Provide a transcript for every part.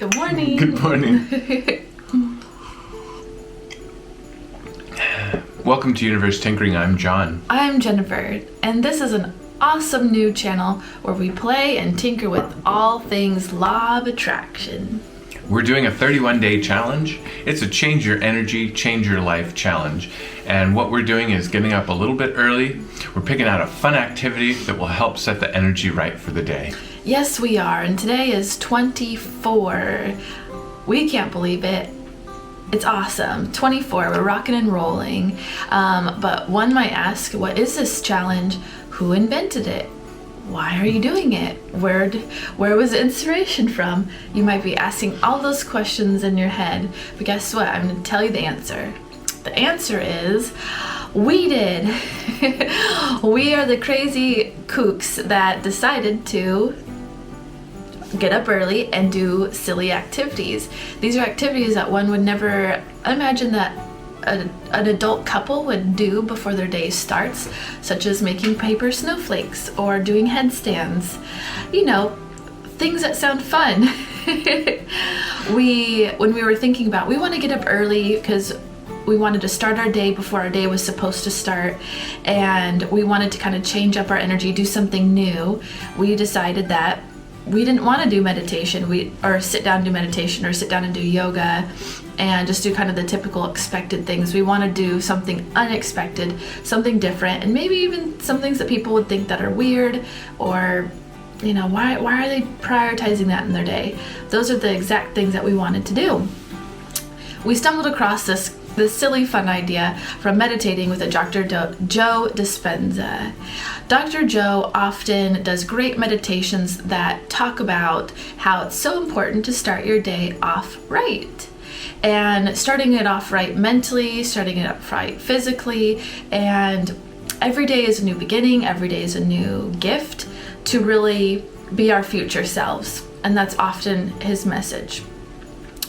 Good morning. Good morning. Welcome to Universe Tinkering. I'm John. I'm Jennifer, and this is an awesome new channel where we play and tinker with all things law of attraction. We're doing a 31-day challenge. It's a change your energy, change your life challenge. And what we're doing is getting up a little bit early. We're picking out a fun activity that will help set the energy right for the day. Yes, we are, and today is 24. We can't believe it. It's awesome. 24, we're rocking and rolling. But one might ask, what is this challenge? Who invented it? Why are you doing it? Where was the inspiration from? You might be asking all those questions in your head, but guess what? I'm going to tell you the answer. The answer is, we did. We are the crazy kooks that decided to get up early and do silly activities. These are activities that one would never imagine that an adult couple would do before their day starts, such as making paper snowflakes or doing headstands. You know, things that sound fun. When we were thinking about, we want to get up early because we wanted to start our day before our day was supposed to start, and we wanted to kind of change up our energy, do something new. We decided that we didn't want to do meditation, or sit down and do meditation, or sit down and do yoga and just do kind of the typical expected things. We want to do something unexpected, something different, and maybe even some things that people would think that are weird, or you know, why are they prioritizing that in their day? Those are the exact things that we wanted to do. We stumbled across this silly fun idea from meditating with a Dr. Joe Dispenza. Dr. Joe often does great meditations that talk about how it's so important to start your day off right. And starting it off right mentally, starting it off right physically, and every day is a new beginning, every day is a new gift to really be our future selves. And that's often his message.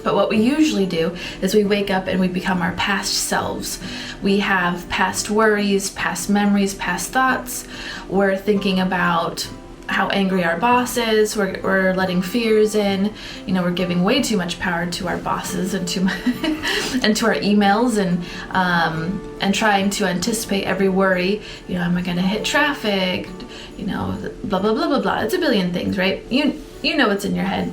But what we usually do is we wake up and we become our past selves. We have past worries, past memories, past thoughts. We're thinking about how angry our boss is. We're letting fears in. You know, we're giving way too much power to our bosses and to and to our emails, and trying to anticipate every worry. You know, am I going to hit traffic? You know, blah blah blah blah blah. It's a billion things, right? You know what's in your head.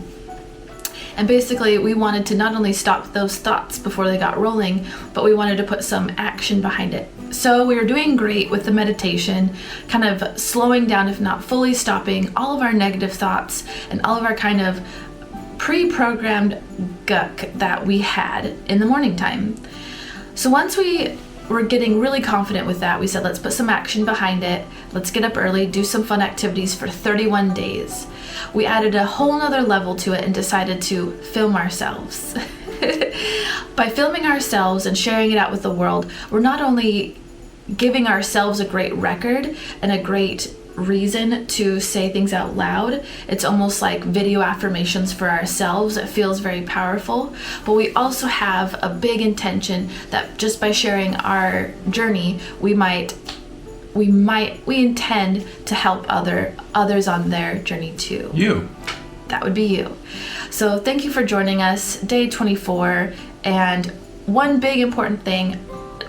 And basically, we wanted to not only stop those thoughts before they got rolling, but we wanted to put some action behind it. So we were doing great with the meditation, kind of slowing down, if not fully stopping, all of our negative thoughts and all of our kind of pre-programmed guck that we had in the morning time. So once we were getting really confident with that, we said, let's put some action behind it. Let's get up early, do some fun activities for 31 days. We added a whole nother level to it and decided to film ourselves. By filming ourselves and sharing it out with the world, we're not only giving ourselves a great record and a great reason to say things out loud. It's almost like video affirmations for ourselves. It feels very powerful, but we also have a big intention that just by sharing our journey, we intend to help others on their journey too. You. That would be you. So thank you for joining us, day 24. And one big important thing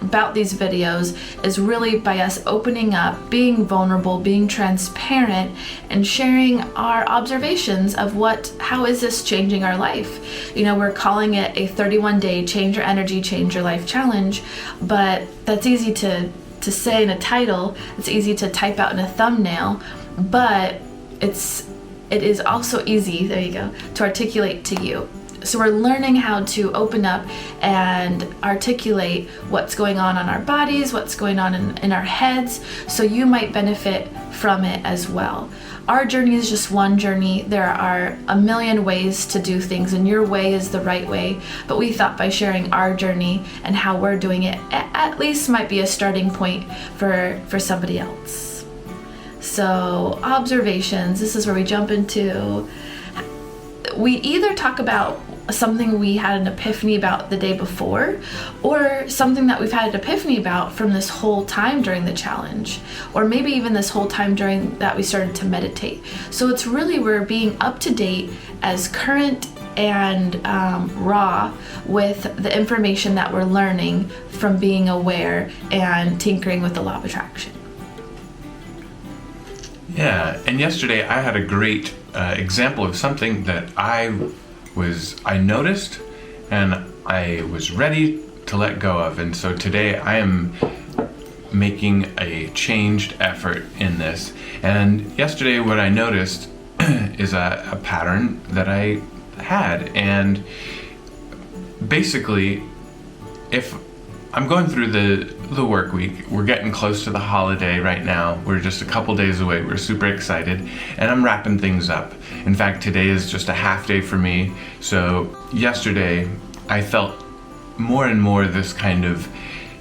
about these videos is really by us opening up, being vulnerable, being transparent, and sharing our observations of how is this changing our life. You know, we're calling it a 31-day change your energy, change your life challenge, but that's easy to say in a title. It's easy to type out in a thumbnail, but it is also easy, there you go, to articulate to you. So we're learning how to open up and articulate what's going on our bodies, what's going on in our heads, so you might benefit from it as well. Our journey is just one journey. There are a million ways to do things, and your way is the right way. But we thought by sharing our journey and how we're doing it, at least might be a starting point for somebody else. So observations, this is where we jump into, we either talk about something we had an epiphany about the day before, or something that we've had an epiphany about from this whole time during the challenge, or maybe even this whole time during that we started to meditate. So it's really, we're being up to date, as current and raw with the information that we're learning from being aware and tinkering with the law of attraction. Yeah, and yesterday I had a great example of something that I noticed and I was ready to let go of. And so today I am making a changed effort in this. And yesterday what I noticed is a pattern that I had. And basically, if I'm going through the work week, we're getting close to the holiday right now. We're just a couple days away. We're super excited, and I'm wrapping things up. In fact, today is just a half day for me. So yesterday, I felt more and more this kind of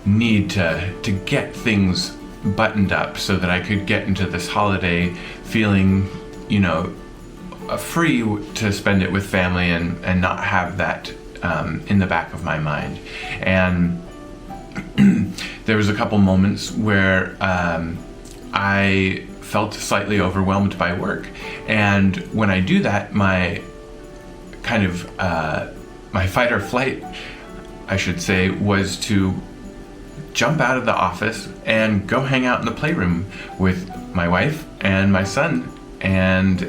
need to get things buttoned up so that I could get into this holiday feeling, free to spend it with family and not have that in the back of my mind. And there was a couple moments where I felt slightly overwhelmed by work. And when I do that, my kind of my fight or flight, I should say, was to jump out of the office and go hang out in the playroom with my wife and my son. And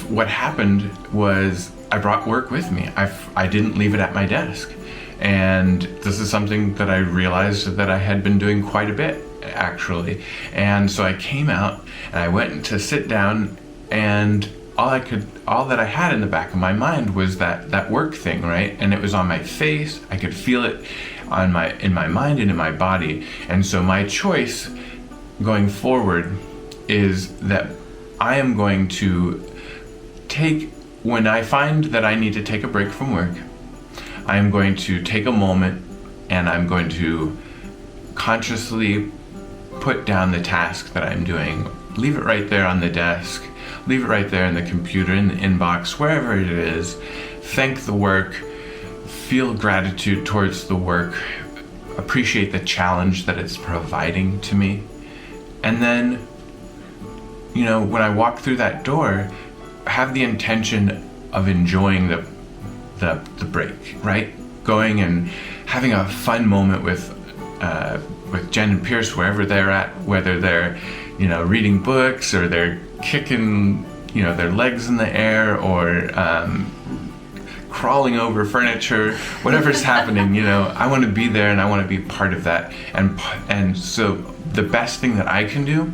what happened was I brought work with me. I didn't leave it at my desk. And this is something that I realized that I had been doing quite a bit, actually. And so I came out and I went to sit down, and all that I had in the back of my mind was that work thing, right? And it was on my face. I could feel it in my mind and in my body. And so my choice going forward is that I am going to when I find that I need to take a break from work, I am going to take a moment and I'm going to consciously put down the task that I'm doing. Leave it right there on the desk. Leave it right there in the computer, in the inbox, wherever it is. Thank the work. Feel gratitude towards the work. Appreciate the challenge that it's providing to me. And then, when I walk through that door, have the intention of enjoying the break, right? Going and having a fun moment with Jen and Pierce, wherever they're at, whether they're, reading books or they're kicking, their legs in the air or crawling over furniture, whatever's happening, I want to be there and I want to be part of that. And so the best thing that I can do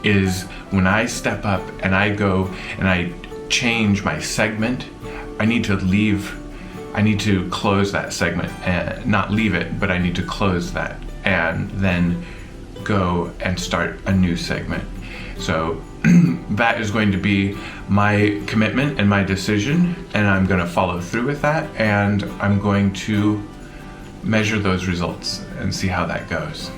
is when I step up and I go and I change my segment, I need to close that segment, and not leave it, but I need to close that and then go and start a new segment. So that is going to be my commitment and my decision, and I'm going to follow through with that, and I'm going to measure those results and see how that goes.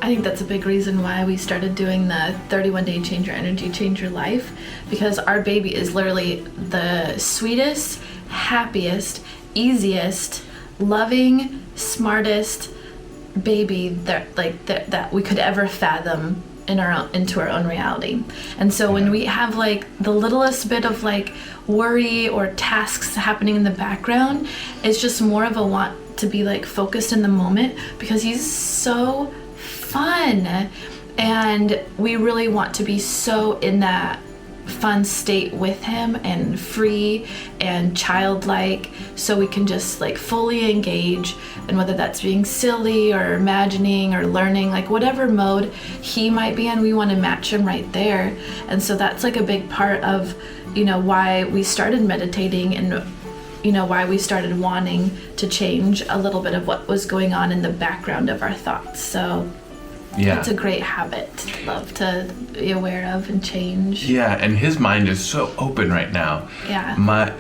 I think that's a big reason why we started doing the 31-day Change Your Energy, Change Your Life, because our baby is literally the sweetest, happiest, easiest, loving, smartest baby that we could ever fathom into our own reality. And so when we have the littlest bit of worry or tasks happening in the background, it's just more of a want to be focused in the moment, because he's so fun, and we really want to be so in that fun state with him and free and childlike, so we can just fully engage, and whether that's being silly or imagining or learning, whatever mode he might be in, we want to match him right there. And so that's a big part of why we started meditating, and why we started wanting to change a little bit of what was going on in the background of our thoughts. So yeah, it's a great habit to love to be aware of and change. Yeah, and his mind is so open right now. Yeah.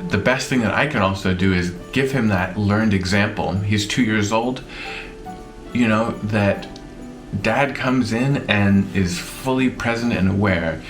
The best thing that I can also do is give him that learned example. He's 2 years old, that dad comes in and is fully present and aware.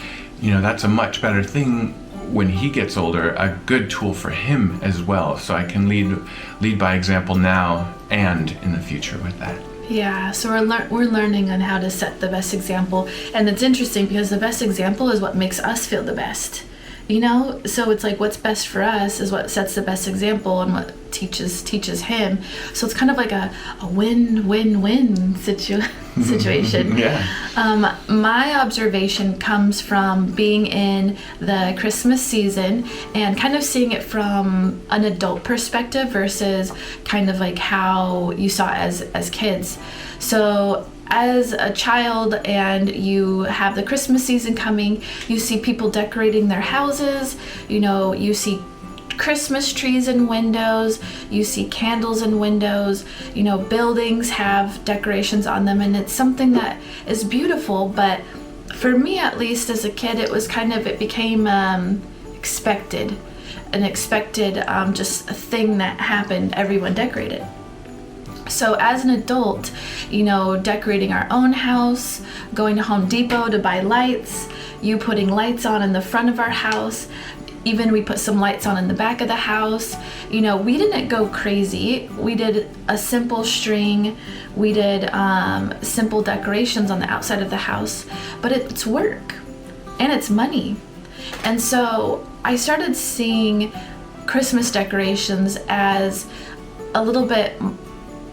That's a much better thing when he gets older, a good tool for him as well. So I can lead by example now and in the future with that. Yeah, so we're learning on how to set the best example, and it's interesting because the best example is what makes us feel the best. you know? So it's like what's best for us is what sets the best example and what teaches him. So it's kind of like a win-win-win situation. Yeah. My observation comes from being in the Christmas season and kind of seeing it from an adult perspective versus kind of like how you saw it as kids. So as a child and you have the Christmas season coming, you see people decorating their houses, you know, you see Christmas trees in windows, you see candles in windows, you know, buildings have decorations on them, and it's something that is beautiful. But for me, at least as a kid, it became expected, just a thing that happened. Everyone decorated. So as an adult, you know, decorating our own house, going to Home Depot to buy lights, you putting lights on in the front of our house, even we put some lights on in the back of the house. You know, we didn't go crazy. We did a simple string. We did simple decorations on the outside of the house, but it's work and it's money. And so I started seeing Christmas decorations as a little bit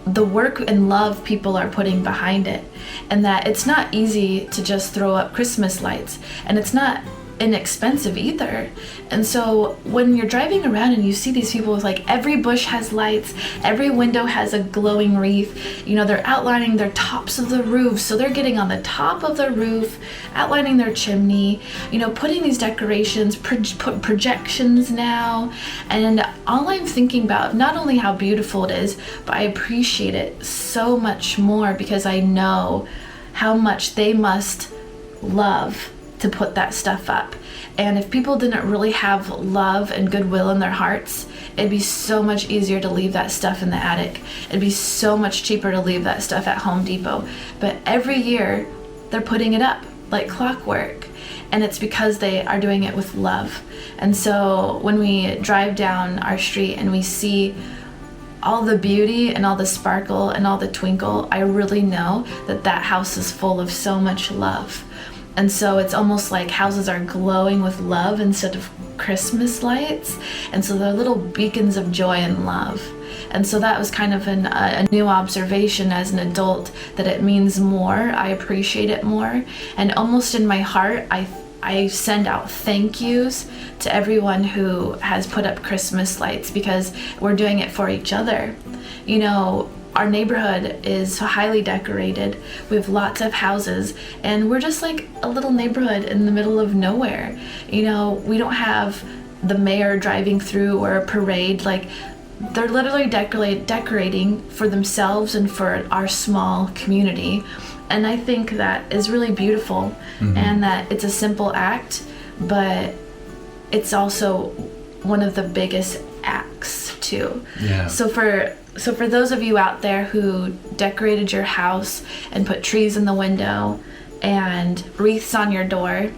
the work and love people are putting behind it, and that it's not easy to just throw up Christmas lights, and it's not inexpensive either. And so when you're driving around and you see these people with like every bush has lights, every window has a glowing wreath, you know, they're outlining their tops of the roof, so they're getting on the top of the roof, outlining their chimney, you know, putting these decorations, put projections now, and all I'm thinking about, not only how beautiful it is, but I appreciate it so much more because I know how much they must love to put that stuff up. And if people didn't really have love and goodwill in their hearts, it'd be so much easier to leave that stuff in the attic. It'd be so much cheaper to leave that stuff at Home Depot. But every year they're putting it up like clockwork, and it's because they are doing it with love. And so when we drive down our street and we see all the beauty and all the sparkle and all the twinkle, I really know that that house is full of so much love. And so it's almost like houses are glowing with love instead of Christmas lights. And so they're little beacons of joy and love. And so that was kind of a new observation as an adult, that it means more. I appreciate it more. And almost in my heart, I send out thank yous to everyone who has put up Christmas lights, because we're doing it for each other. You know, our neighborhood is highly decorated. We have lots of houses, and we're just like a little neighborhood in the middle of nowhere. You know, we don't have the mayor driving through or a parade. Like, they're literally decorating for themselves and for our small community. And I think that is really beautiful, and that it's a simple act, but it's also one of the biggest acts too. Yeah. So for those of you out there who decorated your house and put trees in the window and wreaths on your door,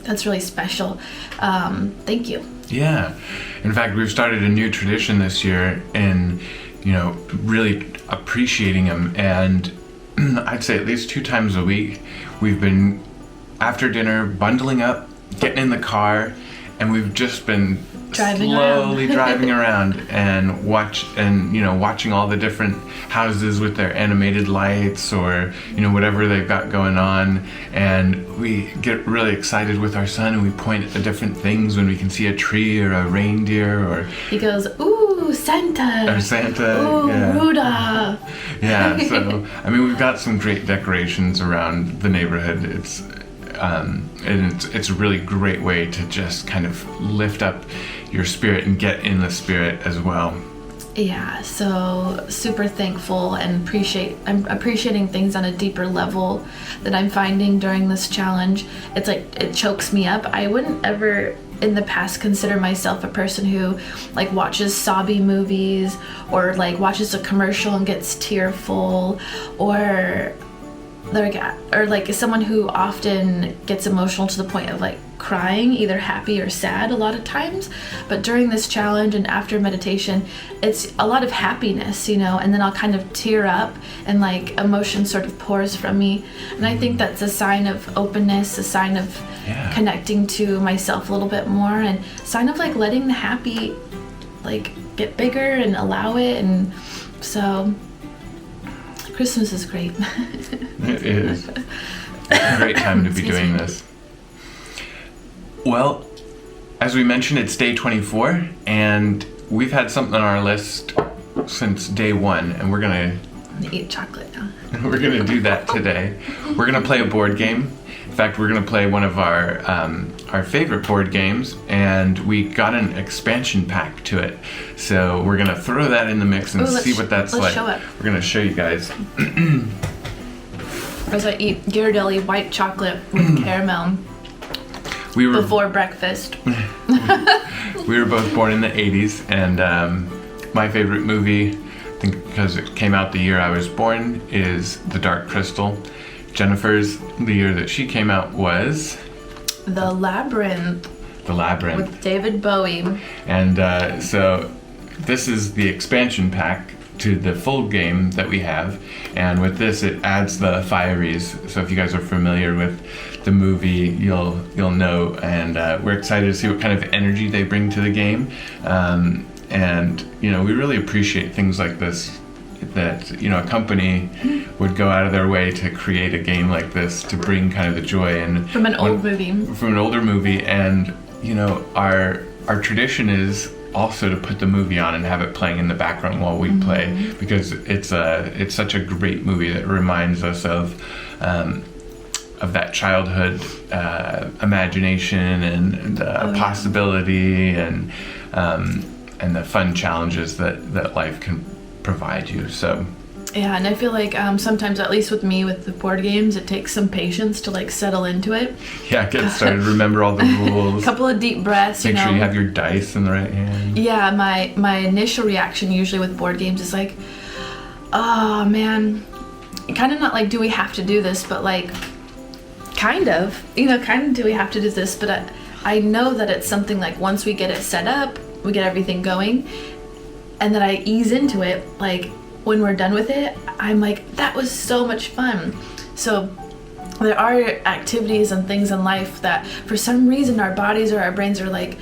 that's really special. Thank you. Yeah. In fact, we've started a new tradition this year in, you know, really appreciating them. And I'd say at least 2 times a week, we've been, after dinner, bundling up, getting in the car, and we've just been slowly driving around and watching all the different houses with their animated lights, or, you know, whatever they've got going on. And we get really excited with our son, and we point at the different things when we can see a tree or a reindeer, or he goes, "Ooh, Santa!" Or Santa. "Ooh, yeah. Rudolph!" Yeah. So I mean, we've got some great decorations around the neighborhood. It's a really great way to just kind of lift up your spirit and get in the spirit as well. Yeah, so super thankful and I'm appreciating things on a deeper level that I'm finding during this challenge. It's like, it chokes me up. I wouldn't ever in the past consider myself a person who like watches sobby movies, or like watches a commercial and gets tearful, or or like is someone who often gets emotional to the point of like crying, either happy or sad a lot of times. But during this challenge and after meditation, it's a lot of happiness, you know, and then I'll kind of tear up and like emotion sort of pours from me. And I think that's a sign of openness, a sign of connecting to myself a little bit more, and sign of like letting the happy like get bigger and allow it. And so Christmas is great. It is. It's a great time to be doing this. Well, as we mentioned, it's day 24, and we've had something on our list since day 1, and we're gonna eat chocolate now. We're gonna do that today. We're gonna play a board game. In fact, we're gonna play one of our favorite board games, and we got an expansion pack to it. So we're gonna throw that in the mix and see what that's like. Show it. We're gonna show you guys. As I eat Ghirardelli white chocolate with caramel before breakfast. We were both born in the 80s, and my favorite movie, I think because it came out the year I was born, is The Dark Crystal. Jennifer's, the year that she came out was The Labyrinth. The Labyrinth. With David Bowie. And so this is the expansion pack to the full game that we have, and with this it adds the fireys. So if you guys are familiar with the movie, you'll know, and we're excited to see what kind of energy they bring to the game. And you know, we really appreciate things like this, that, you know, a company would go out of their way to create a game like this to bring kind of the joy and from an older movie. And you know, our tradition is also to put the movie on and have it playing in the background while we play, because it's such a great movie that reminds us of that childhood imagination and possibility and the fun challenges that life can provide you. So yeah, and I feel like sometimes, at least with me, with the board games, it takes some patience to like settle into it. Yeah, get started, remember all the rules. A couple of deep breaths, Make sure you have your dice in the right hand. Yeah, my initial reaction usually with board games is like, oh man, kind of not like, do we have to do this, but like, kind of do we have to do this, but I know that it's something like once we get it set up, we get everything going, and then I ease into it, like, when we're done with it, I'm like, that was so much fun. So there are activities and things in life that for some reason our bodies or our brains are like,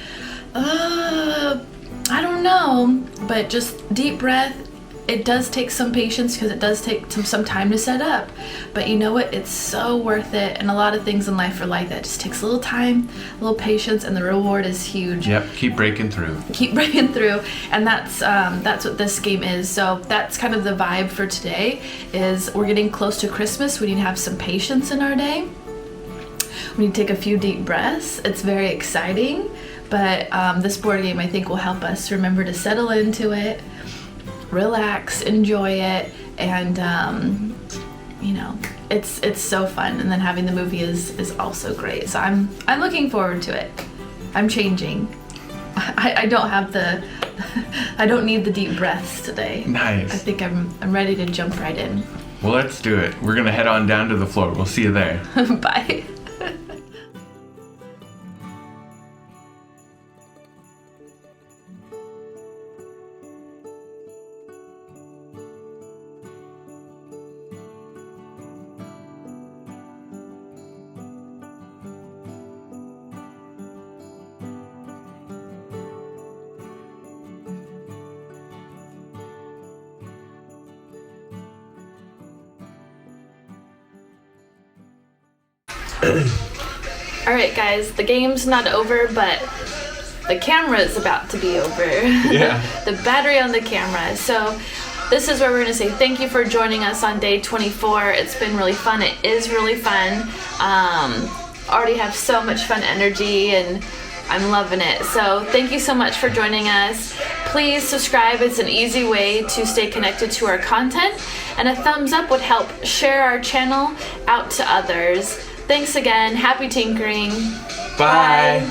I don't know, but just deep breath. It does take some patience because it does take some time to set up, but you know what, it's so worth it. And a lot of things in life are like that. It just takes a little time, a little patience, and the reward is huge. Yep, keep breaking through, and that's what this game is. So that's kind of the vibe for today. Is we're getting close to Christmas. We need to have some patience in our day. We need to take a few deep breaths. It's very exciting, but this board game, I think, will help us remember to settle into it, relax, enjoy it, and you know, it's so fun. And then having the movie is also great. So I'm looking forward to it. I'm changing. I don't have I don't need the deep breaths today. Nice. I think I'm ready to jump right in. Well, let's do it. We're gonna head on down to the floor. We'll see you there. Bye. Alright guys, the game's not over, but the camera is about to be over. Yeah. The battery on the camera. So this is where we're going to say thank you for joining us on day 24. It's been really fun. It is really fun. Already have so much fun energy and I'm loving it. So thank you so much for joining us. Please subscribe. It's an easy way to stay connected to our content, and a thumbs up would help share our channel out to others. Thanks again. Happy tinkering. Bye.